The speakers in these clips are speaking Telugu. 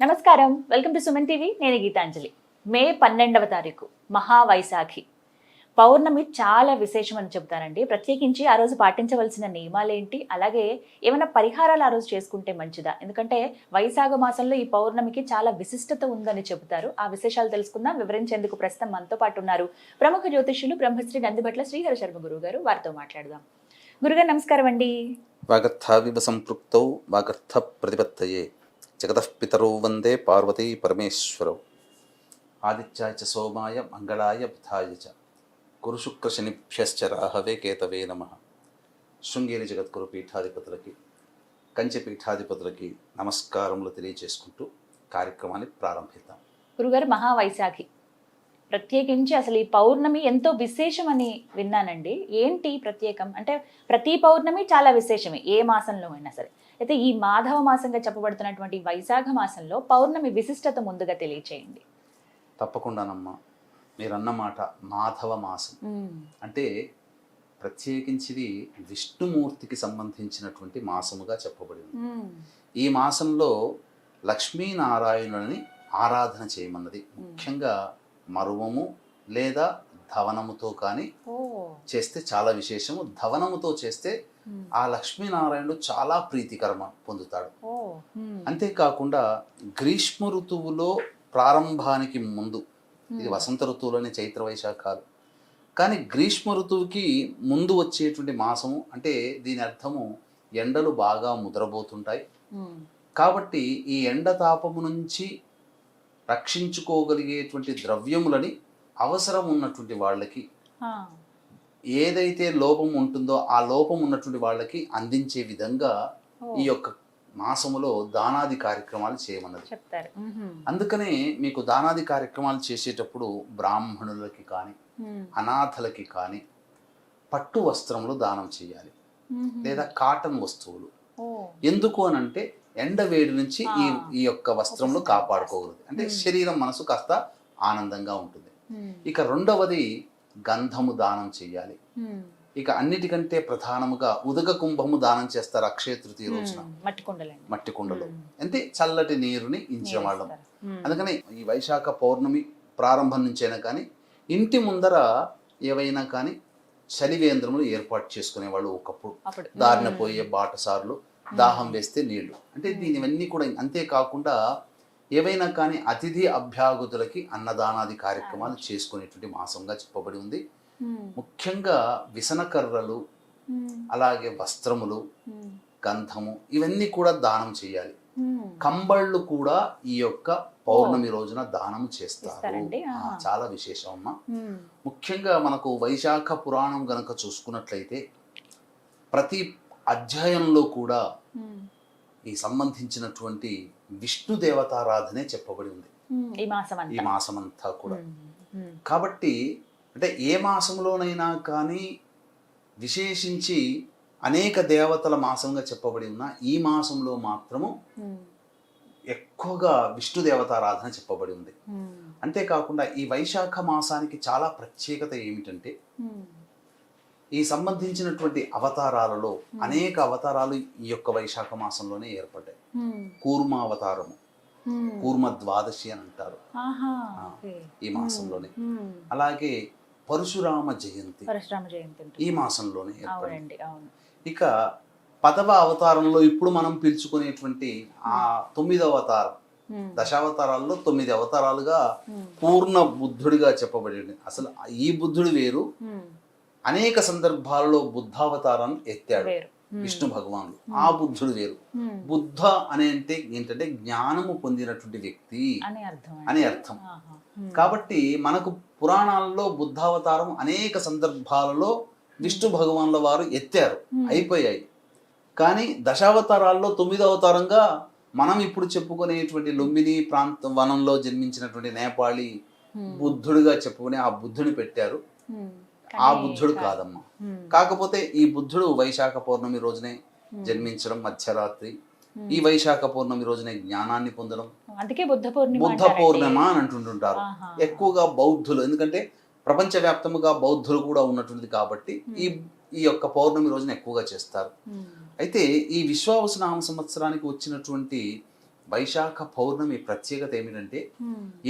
నమస్కారం, వెల్కమ్ టు సుమన్ టీవీ. నేను గీతాంజలి. మే 12వ తారీఖు మహావైశాఖి పౌర్ణమి చాలా విశేషం అని చెప్తానండి. ప్రత్యేకించి ఆ రోజు పాటించవలసిన నియమాలేంటి, అలాగే ఏమైనా పరిహారాలు ఆ రోజు చేసుకుంటే మంచిదా? ఎందుకంటే వైశాఖ మాసంలో ఈ పౌర్ణమికి చాలా విశిష్టత ఉందని చెబుతారు. ఆ విశేషాలు తెలుసుకుందాం. వివరించేందుకు ప్రస్తుతం మనతో పాటు ఉన్నారు ప్రముఖ జ్యోతిష్యులు బ్రహ్మశ్రీ నందిబట్ల శ్రీహరి శర్మ గురువు గారు. వారితో మాట్లాడదాం. గురుగారు నమస్కారం అండి. వాగర్థావివ సంపృక్తౌ వాగర్థ ప్రతిపత్తయే జగతః పితరౌ వందే పార్వతీ పరమేశ్వరౌ. ఆదిత్యాయ చ సోమాయ మంగళాయ బుధాయ చ గురు శుక్ర శనిభ్యశ్చ రాహవే కేతవే నమః. శృంగేరి జగద్గురు పీఠాధిపతులకి, కంచె పీఠాధిపతులకి నమస్కారములు తెలియజేసుకుంటూ కార్యక్రమాన్ని ప్రారంభిద్దాం. గురుగారు, మహావైశాఖి ప్రత్యేకించి అసలు ఈ పౌర్ణమి ఎంతో విశేషమని విన్నానండి. ఏంటి ప్రత్యేకం అంటే ప్రతి పౌర్ణమి చాలా విశేషమే, ఏ మాసంలో అయినా సరే. అయితే ఈ మాధవ మాసంగా చెప్పబడుతున్నటువంటి వైశాఖ మాసంలో పౌర్ణమి విశిష్టత ముందుగా తెలియచేయండి. తప్పకుండానమ్మా, మీరన్న మాట మాధవ మాసం అంటే ప్రత్యేకించిది విష్ణుమూర్తికి సంబంధించినటువంటి మాసముగా చెప్పబడింది. ఈ మాసంలో లక్ష్మీనారాయణుని ఆరాధన చేయమన్నది. ముఖ్యంగా మరువము లేదా ధవనముతో కానీ చేస్తే చాలా విశేషము. ధవనముతో చేస్తే ఆ లక్ష్మీనారాయణుడు చాలా ప్రీతికరమ పొందుతాడు. అంతేకాకుండా గ్రీష్మ ఋతువులో ప్రారంభానికి ముందు, ఇది వసంత ఋతువులోనే చైత్ర వైశాఖాలు, కానీ గ్రీష్మ ఋతువుకి ముందు వచ్చేటువంటి మాసము అంటే దీని అర్థము ఎండలు బాగా ముదరబోతుంటాయి. కాబట్టి ఈ ఎండ తాపము నుంచి రక్షించుకోగలిగేటువంటి ద్రవ్యములని అవసరం ఉన్నటువంటి వాళ్ళకి, ఏదైతే లోపం ఉంటుందో ఆ లోపం ఉన్నటువంటి వాళ్ళకి అందించే విధంగా ఈ యొక్క మాసములో దానాది కార్యక్రమాలు చేయమన్నది. అందుకనే మీకు దానాది కార్యక్రమాలు చేసేటప్పుడు బ్రాహ్మణులకి కానీ అనాథలకి కానీ పట్టు వస్త్రములు దానం చేయాలి, లేదా కాటన్ వస్తువులు. ఎందుకు అనంటే ఎండ వేడి నుంచి ఈ యొక్క వస్త్రములు కాపాడుకోగలదు, అంటే శరీరం మనసు కాస్త ఆనందంగా ఉంటుంది. ఇక రెండవది గంధము దానం చెయ్యాలి. ఇక అన్నిటికంటే ప్రధానముగా ఉదక కుంభము దానం చేస్తారు అక్షయ తృతీయ రోజున, మట్టి కుండలో, అంటే చల్లటి నీరుని ఇచ్చిన వాళ్ళం. అందుకని ఈ వైశాఖ పౌర్ణమి ప్రారంభం నుంచైనా కానీ ఇంటి ముందర ఏవైనా కానీ చలివేంద్రములు ఏర్పాటు చేసుకునే వాళ్ళు. ఒకప్పుడు దారిన పోయే బాటసారులు దాహం వేస్తే నీళ్లు, అంటే దీనివన్నీ కూడా. అంతేకాకుండా ఏవైనా కానీ అతిథి అభ్యాగతులకి అన్నదానాది కార్యక్రమాలు చేసుకునేటువంటి మాసంగా చెప్పబడి ఉంది. ముఖ్యంగా విసనకర్రలు, అలాగే వస్త్రములు, గంధము, ఇవన్నీ కూడా దానం చేయాలి. కంబళ్ళు కూడా ఈ యొక్క పౌర్ణమి రోజున దానం చేస్తారు. చాలా విశేషం అమ్మా. ముఖ్యంగా మనకు వైశాఖ పురాణం గనక చూసుకున్నట్లయితే ప్రతి అధ్యాయంలో కూడా ఈ సంబంధించినటువంటి విష్ణు దేవతారాధనే చెప్పబడి ఉంది ఈ మాసమంతా కూడా. కాబట్టి అంటే ఏ మాసంలోనైనా కానీ విశేషించి అనేక దేవతల మాసంగా చెప్పబడి ఉన్న ఈ మాసంలో మాత్రము ఎక్కువగా విష్ణు దేవతారాధన చెప్పబడి ఉంది. అంతేకాకుండా ఈ వైశాఖ మాసానికి చాలా ప్రత్యేకత ఏమిటంటే ఈ సంబంధించినటువంటి అవతారాలలో అనేక అవతారాలు ఈ యొక్క వైశాఖ మాసంలోనే ఏర్పడ్డాయి. కూర్మ అవతారము, కూర్మ ద్వాదశి అని అంటారు ఈ మాసంలోనే. అలాగే పరశురామ జయంతి ఈ మాసంలోనే ఏర్పడింది. ఇక 10వ అవతారంలో ఇప్పుడు మనం పిలుచుకునేటువంటి ఆ 9వ అవతారం, దశావతారాల్లో 9 అవతారాలుగా పూర్ణ బుద్ధుడిగా చెప్పబడింది. అసలు ఈ బుద్ధుడు వేరు, అనేక సందర్భాలలో బుద్ధావతారాన్ని ఎత్తాడు విష్ణు భగవానుడు. ఆ బుద్ధుడు వేరు. బుద్ధ అనే అంటే ఏంటంటే జ్ఞానము పొందినటువంటి వ్యక్తి అని అర్థం. కాబట్టి మనకు పురాణాలలో బుద్ధావతారం అనేక సందర్భాలలో విష్ణు భగవానుల వారు ఎత్తారు, అయిపోయాయి. కానీ దశావతారాల్లో 9వ అవతారంగా మనం ఇప్పుడు చెప్పుకునేటువంటి లుంబిని ప్రాంత వనంలో జన్మించినటువంటి నేపాళీ బుద్ధుడిగా చెప్పుకునే ఆ బుద్ధుని పెట్టారు. ఆ బుద్ధుడు కాదమ్మా. కాకపోతే ఈ బుద్ధుడు వైశాఖ పౌర్ణమి రోజునే జన్మించడం, మధ్యరాత్రి ఈ వైశాఖ పౌర్ణమి రోజునే జ్ఞానాన్ని పొందడం, బుద్ధ పౌర్ణిమ అని అంటుంటుంటారు. ఎక్కువగా బౌద్ధులు, ఎందుకంటే ప్రపంచవ్యాప్తముగా బౌద్ధులు కూడా ఉన్నటువంటిది కాబట్టి ఈ యొక్క పౌర్ణమి రోజున ఎక్కువగా చేస్తారు. అయితే ఈ విశ్వావసు నామ సంవత్సరానికి వచ్చినటువంటి వైశాఖ పౌర్ణమి ప్రత్యేకత ఏమిటంటే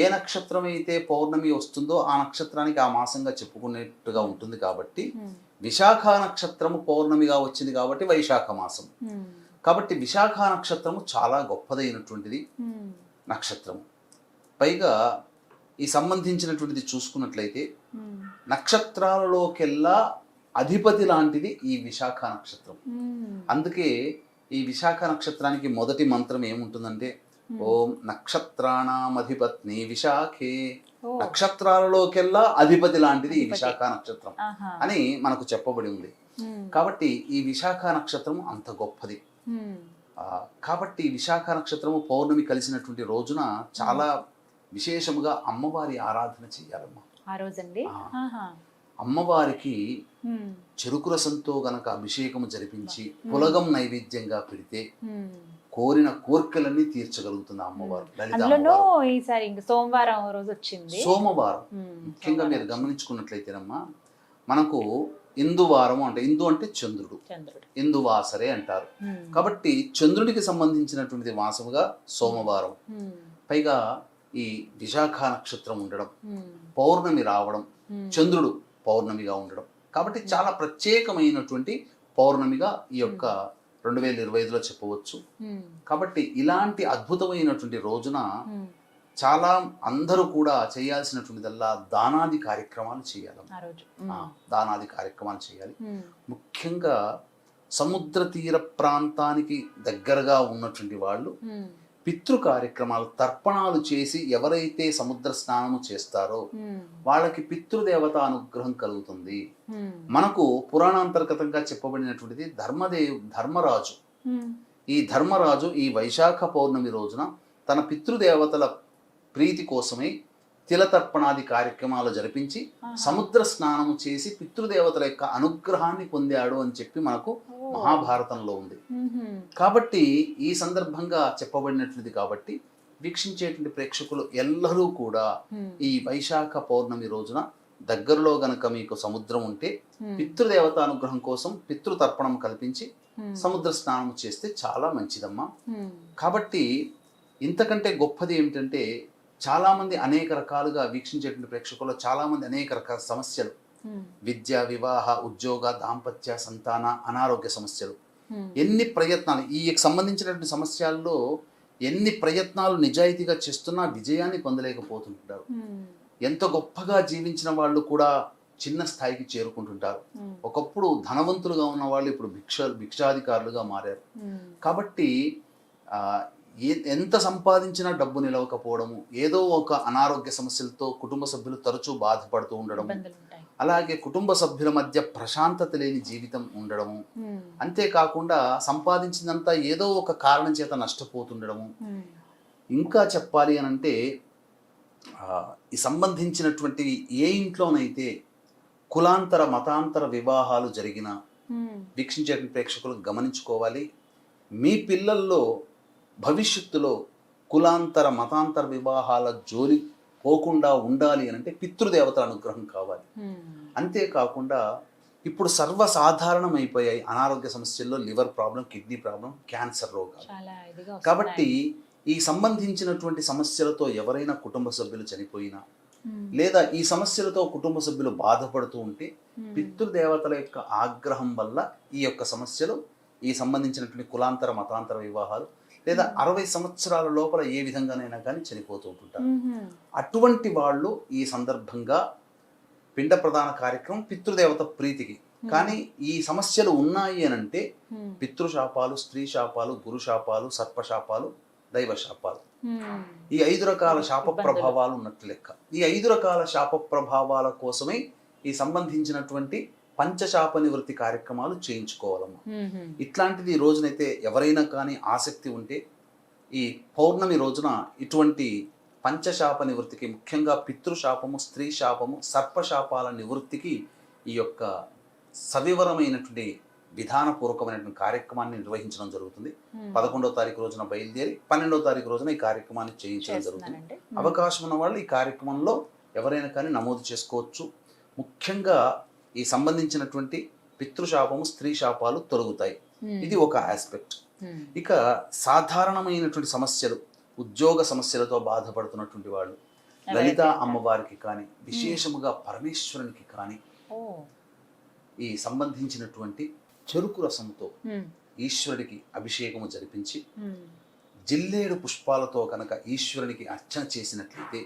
ఏ నక్షత్రం అయితే పౌర్ణమి వస్తుందో ఆ నక్షత్రానికి ఆ మాసంగా చెప్పుకునేట్టుగా ఉంటుంది కాబట్టి విశాఖ నక్షత్రము పౌర్ణమిగా వచ్చింది కాబట్టి వైశాఖ మాసం. కాబట్టి విశాఖ నక్షత్రము చాలా గొప్పదైనటువంటిది నక్షత్రము. పైగా ఈ సంబంధించినటువంటిది చూసుకున్నట్లయితే నక్షత్రాలలోకెల్లా అధిపతి లాంటిది ఈ విశాఖ నక్షత్రం. అందుకే ఈ విశాఖ నక్షత్రానికి మొదటి మంత్రం ఏముంటుందంటే ఓం నక్షత్రాణామధిపత్ని విశాఖే, నక్షత్రాలలోకెల్లా అధిపతి లాంటిది ఈ విశాఖ నక్షత్రం అని మనకు చెప్పబడి ఉంది. కాబట్టి ఈ విశాఖ నక్షత్రం అంత గొప్పది. కాబట్టి విశాఖ నక్షత్రము పౌర్ణమి కలిసినటువంటి రోజున చాలా విశేషముగా అమ్మవారి ఆరాధన చేయాలమ్మా ఆ రోజండి. అమ్మవారికి చెరుకు రసంతో గనక అభిషేకము జరిపించి పులగం నైవేద్యంగా పెడితే కోరిన కోరికలన్నీ తీర్చగలుగుతుంది అమ్మవారు. ఈసారి సోమవారం రోజు వచ్చింది. సోమవారం ముఖ్యంగా మీరు గమనించుకున్నట్లయితేనమ్మా, మనకు ఇందువారము అంటే ఇందు అంటే చంద్రుడు, ఇందువాసరే అంటారు. కాబట్టి చంద్రుడికి సంబంధించినటువంటిది వాసముగా సోమవారం. పైగా ఈ విశాఖ నక్షత్రం ఉండడం, పౌర్ణమి రావడం, చంద్రుడు పౌర్ణమిగా ఉండడం, కాబట్టి చాలా ప్రత్యేకమైనటువంటి పౌర్ణమిగా ఈ యొక్క 2025లో చెప్పవచ్చు. కాబట్టి ఇలాంటి అద్భుతమైనటువంటి రోజున చాలా అందరూ కూడా చేయాల్సినటువంటిదల్లా దానాది కార్యక్రమాలు చేయాలి. దానాది కార్యక్రమాలు చేయాలి. ముఖ్యంగా సముద్ర తీర ప్రాంతానికి దగ్గరగా ఉన్నటువంటి వాళ్ళు పితృ కార్యక్రమాలు, తర్పణాలు చేసి ఎవరైతే సముద్ర స్నానము చేస్తారో వాళ్ళకి పితృదేవత అనుగ్రహం కలుగుతుంది. మనకు పురాణాంతర్గతంగా చెప్పబడినటువంటిది ధర్మరాజు. ఈ ధర్మరాజు ఈ వైశాఖ పౌర్ణమి రోజున తన పితృదేవతల ప్రీతి కోసమై తిలతర్పణాది కార్యక్రమాలు జరిపించి సముద్ర స్నానము చేసి పితృదేవతల యొక్క అనుగ్రహాన్ని పొందాడు అని చెప్పి మనకు మహాభారతంలో ఉంది. కాబట్టి ఈ సందర్భంగా చెప్పబడినట్లుది. కాబట్టి వీక్షించేటువంటి ప్రేక్షకులు ఎల్లరూ కూడా ఈ వైశాఖ పౌర్ణమి రోజున దగ్గరలో గనక మీకు సముద్రం ఉంటే పితృదేవత అనుగ్రహం కోసం పితృతర్పణం కల్పించి సముద్ర స్నానం చేస్తే చాలా మంచిదమ్మా. కాబట్టి ఇంతకంటే గొప్పది ఏమిటంటే, చాలా మంది అనేక రకాలుగా వీక్షించేటువంటి ప్రేక్షకుల్లో చాలా మంది అనేక రకాల సమస్యలు, విద్య, వివాహ, ఉద్యోగ, దాంపత్య, సంతాన, అనారోగ్య సమస్యలు, ఎన్ని ప్రయత్నాలు ఈ సంబంధించినటువంటి సమస్యల్లో ఎన్ని ప్రయత్నాలు నిజాయితీగా చేస్తున్నా విజయాన్ని పొందలేకపోతుంటారు. ఎంత గొప్పగా జీవించిన వాళ్ళు కూడా చిన్న స్థాయికి చేరుకుంటుంటారు. ఒకప్పుడు ధనవంతులుగా ఉన్న వాళ్ళు ఇప్పుడు భిక్షాధికారులుగా మారారు. కాబట్టి ఎంత సంపాదించినా డబ్బు నిలవకపోవడము, ఏదో ఒక అనారోగ్య సమస్యలతో కుటుంబ సభ్యులు తరచూ బాధపడుతూ ఉండడం, అలాగే కుటుంబ సభ్యుల మధ్య ప్రశాంతత లేని జీవితం ఉండడము, అంతేకాకుండా సంపాదించినంతా ఏదో ఒక కారణం చేత నష్టపోతుండడము. ఇంకా చెప్పాలి అని అంటే ఈ సంబంధించినటువంటి ఏ ఇంట్లోనైతే కులాంతర మతాంతర వివాహాలు జరిగినా వీక్షించే ప్రేక్షకులు గమనించుకోవాలి, మీ పిల్లల్లో భవిష్యత్తులో కులాంతర మతాంతర వివాహాల జోలి పోకుండా ఉండాలి అని అంటే పితృదేవతల అనుగ్రహం కావాలి. అంతేకాకుండా ఇప్పుడు సర్వసాధారణం అయిపోయాయి అనారోగ్య సమస్యల్లో liver problem, kidney problem, cancer రోగాలు. కాబట్టి ఈ సంబంధించినటువంటి సమస్యలతో ఎవరైనా కుటుంబ సభ్యులు చనిపోయినా లేదా ఈ సమస్యలతో కుటుంబ సభ్యులు బాధపడుతూ ఉంటే పితృదేవతల యొక్క ఆగ్రహం వల్ల ఈ యొక్క సమస్యలు, ఈ సంబంధించినటువంటి కులాంతర మతాంతర వివాహాలు లేదా 60 సంవత్సరాల లోపల ఏ విధంగానైనా కానీ చనిపోతూ ఉంటుంటారు. అటువంటి వాళ్ళు ఈ సందర్భంగా పిండ ప్రదాన కార్యక్రమం పితృదేవత ప్రీతికి. కానీ ఈ సమస్యలు ఉన్నాయి అని అంటే పితృశాపాలు, స్త్రీ శాపాలు, గురు శాపాలు, సర్పశాపాలు, దైవ శాపాలు, ఈ 5 రకాల శాప ప్రభావాలు ఉన్నట్టు లెక్క. ఈ 5 రకాల శాప ప్రభావాల కోసమే ఈ సంబంధించినటువంటి పంచశాప నివృత్తి కార్యక్రమాలు చేయించుకోవాలమ్మా. ఇట్లాంటిది ఈ రోజునైతే ఎవరైనా కానీ ఆసక్తి ఉంటే ఈ పౌర్ణమి రోజున ఇటువంటి పంచశాప నివృత్తికి, ముఖ్యంగా పితృశాపము, స్త్రీ శాపము, సర్పశాపాల నివృత్తికి ఈ యొక్క సవివరమైనటువంటి విధానపూర్వకమైనటువంటి కార్యక్రమాన్ని నిర్వహించడం జరుగుతుంది. 11వ తారీఖు రోజున బయలుదేరి 12వ తారీఖు రోజున ఈ కార్యక్రమాన్ని చేయించడం జరుగుతుంది. అవకాశం ఉన్న వాళ్ళు ఈ కార్యక్రమంలో ఎవరైనా కానీ నమోదు చేసుకోవచ్చు. ముఖ్యంగా ఈ సంబంధించినటువంటి పితృశాపము, స్త్రీ శాపాలు తొలగుతాయి. ఇది ఒక ఆస్పెక్ట్. ఇక సాధారణమైనటువంటి సమస్యలు, ఉద్యోగ సమస్యలతో బాధపడుతున్నటువంటి వాళ్ళు, లలిత అమ్మవారికి కానీ విశేషముగా పరమేశ్వరునికి కానీ ఓ ఈ సంబంధించినటువంటి చెరుకు రసంతో ఈశ్వరుడికి అభిషేకము జరిపించి జిల్లేడు పుష్పాలతో కనుక ఈశ్వరునికి అర్చన చేసినట్లయితే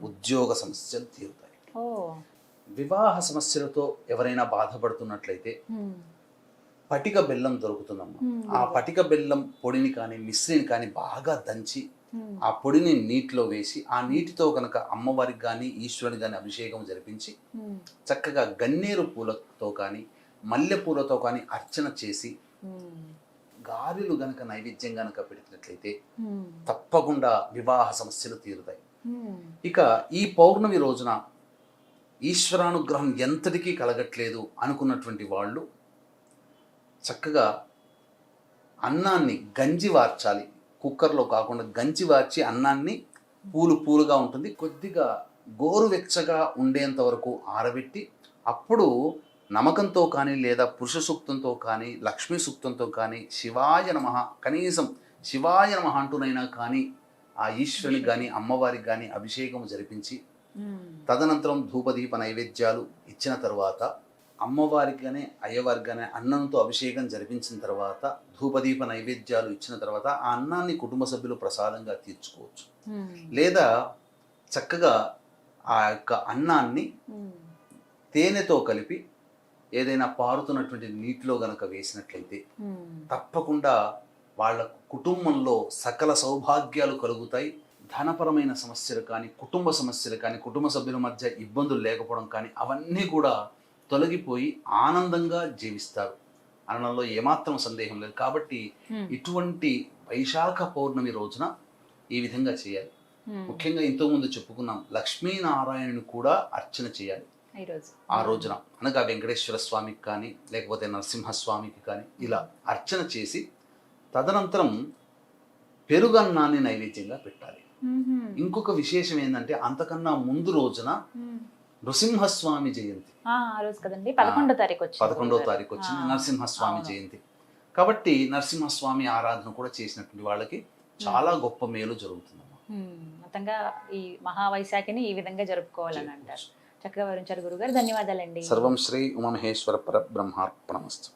ఉద్యోగ సమస్యలు తీరుతాయి. ఓ వివాహ సమస్యలతో ఎవరైనా బాధపడుతున్నట్లయితే పటిక బెల్లం దొరుకుతుందమ్మా. ఆ పటిక బెల్లం పొడిని కానీ మిశ్రిని కానీ బాగా దంచి ఆ పొడిని నీటిలో వేసి ఆ నీటితో కనుక అమ్మవారికి కానీ ఈశ్వరునికి కానీ అభిషేకం జరిపించి చక్కగా గన్నేరు పూలతో కానీ మల్లె పూలతో కానీ అర్చన చేసి గారెలు గనక నైవేద్యం గనక పెడుతున్నట్లయితే తప్పకుండా వివాహ సమస్యలు తీరుతాయి. ఇక ఈ పౌర్ణమి రోజున ఈశ్వరానుగ్రహం ఎంతటికీ కలగట్లేదు అనుకున్నటువంటి వాళ్ళు చక్కగా అన్నాన్ని గంజి వార్చాలి. కుక్కర్లో కాకుండా గంజి వార్చి అన్నాన్ని పూలుగా ఉంటుంది, కొద్దిగా గోరువెచ్చగా ఉండేంత వరకు ఆరబెట్టి అప్పుడు నమ్మకంతో కానీ లేదా పురుష సూక్తంతో కానీ లక్ష్మీ సూక్తంతో కానీ శివాయ నమః, కనీసం శివాయ నమః అంటూనైనా కానీ ఆ ఈశ్వరునికి కానీ అమ్మవారికి కానీ అభిషేకం జరిపించి తదనంతరం ధూపదీప నైవేద్యాలు ఇచ్చిన తర్వాత అమ్మవారికి కానీ అయ్యవారికి కానీ అన్నంతో అభిషేకం జరిపించిన తర్వాత ధూపదీప నైవేద్యాలు ఇచ్చిన తర్వాత ఆ అన్నాన్ని కుటుంబ సభ్యులు ప్రసాదంగా తీర్చుకోవచ్చు. లేదా చక్కగా ఆ యొక్క అన్నాన్ని తేనెతో కలిపి ఏదైనా పారుతున్నటువంటి నీటిలో గనక వేసినట్లయితే తప్పకుండా వాళ్ళ కుటుంబంలో సకల సౌభాగ్యాలు కలుగుతాయి. ధనపరమైన సమస్యలు కానీ కుటుంబ సమస్యలు కానీ కుటుంబ సభ్యుల మధ్య ఇబ్బందులు లేకపోవడం కానీ అవన్నీ కూడా తొలగిపోయి ఆనందంగా జీవిస్తారు అనడంలో ఏమాత్రం సందేహం లేదు. కాబట్టి ఇటువంటి వైశాఖ పౌర్ణమి రోజున ఈ విధంగా చేయాలి. ముఖ్యంగా ఇంతకుముందు చెప్పుకున్నాం, లక్ష్మీనారాయణుని కూడా అర్చన చేయాలి ఆ రోజున. అనగా వెంకటేశ్వర స్వామికి కానీ లేకపోతే నరసింహస్వామికి కానీ ఇలా అర్చన చేసి తదనంతరం పెరుగన్నాన్ని నైవేద్యంగా పెట్టాలి. ఇంకొక విశేషం ఏంటంటే అంతకన్నా ముందు రోజున నృసింహస్వామి జయంతి, 11వ తారీఖు వచ్చింది నరసింహస్వామి జయంతి. కాబట్టి నరసింహస్వామి ఆరాధన కూడా చేసినటువంటి వాళ్ళకి చాలా గొప్ప మేలు జరుగుతుంది. మొత్తంగా ఈ మహావైశాఖిని ఈ విధంగా జరుపుకోవాలని అంటారు. చక్కగా వివరించారు గురుగారు, ధన్యవాదాలండి. సర్వం శ్రీ ఉమామహేశ్వర పరబ్రహ్మార్పణమస్తు.